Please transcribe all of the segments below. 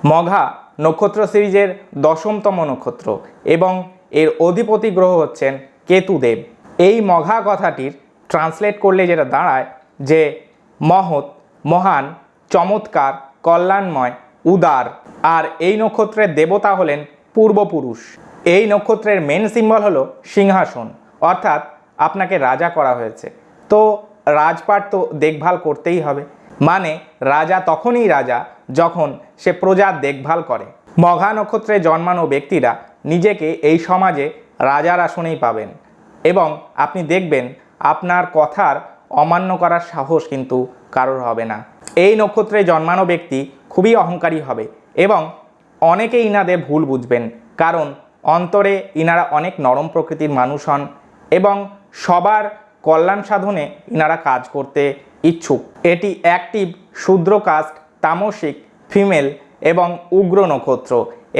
মঘা নক্ষত্র সিরিজের 10তম নক্ষত্র এবং এর অধিপতি গ্রহ হচ্ছেন কেতুদেব। এই মঘা কথাটির ট্রান্সলেট করলে যেটা দাঁড়ায় যে মহৎ, মহান, চমৎকার, কল্যাণময়, উদার। আর এই নক্ষত্রের দেবতা হলেন পূর্বপুরুষ। এই নক্ষত্রের মেন সিম্বল হলো সিংহাসন, অর্থাৎ আপনাকে রাজা করা হয়েছে, তো রাজপাট তো দেখভাল করতেই হবে। মানে রাজা তখনই রাজা যখন সে প্রজার দেখভাল করে। মঘা নক্ষত্রে জন্মানো ব্যক্তিরা নিজেকে এই সমাজে রাজার আসনেই পাবেন এবং আপনি দেখবেন আপনার কথার অমান্য করার সাহস কিন্তু কারোর হবে না। এই নক্ষত্রে জন্মানো ব্যক্তি খুবই অহংকারী হবে এবং অনেকে ইনাদের ভুল বুঝবেন, কারণ অন্তরে ইনারা অনেক নরম প্রকৃতির মানুষ হন এবং সবার কল্যাণ সাধনে ইনারা কাজ করতে ইচ্ছুক। এটি অ্যাক্টিভ, শূদ্র কাস্ট, তামসিক, ফিমেল এবং উগ্র নক্ষত্র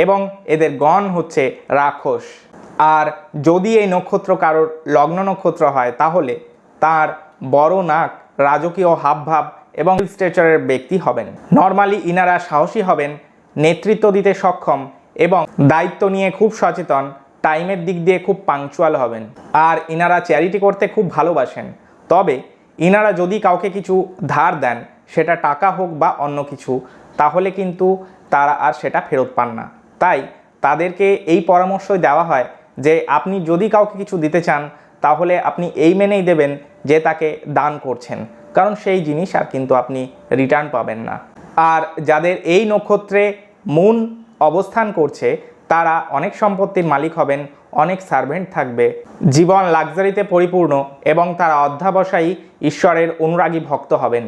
এবং এদের গণ হচ্ছে রাক্ষস। আর যদি এই নক্ষত্র কারোর লগ্ন নক্ষত্র হয় তাহলে তার বড় নাক, রাজকীয় হাবভাব এবং স্ট্রেচারের ব্যক্তি হবেন। নর্মালি ইনারা সাহসী হবেন, নেতৃত্ব দিতে সক্ষম এবং দায়িত্ব নিয়ে খুব সচেতন, টাইমের দিক দিয়ে খুব পাংচুয়াল হবেন। আর ইনারা চ্যারিটি করতে খুব ভালোবাসেন। তবে ইনারা যদি কাউকে কিছু ধার দেন, সেটা টাকা হোক বা অন্য কিছু, তাহলে কিন্তু তারা আর সেটা ফেরত পান না। তাই তাদেরকে এই পরামর্শই দেওয়া হয় যে আপনি যদি কাউকে কিছু দিতে চান তাহলে আপনি এই মেনেই দেবেন যে তাকে দান করছেন, কারণ সেই জিনিস আর কিন্তু আপনি রিটার্ন পাবেন না। আর যাদের এই নক্ষত্রে মুন অবস্থান করছে তারা অনেক সম্পত্তির মালিক হবেন, অনেক সার্ভেন্ট থাকবে, জীবন লাক্সারিতে পরিপূর্ণ এবং তারা অধ্যাবসায়ী ঈশ্বরের অনুরাগী ভক্ত হবেন।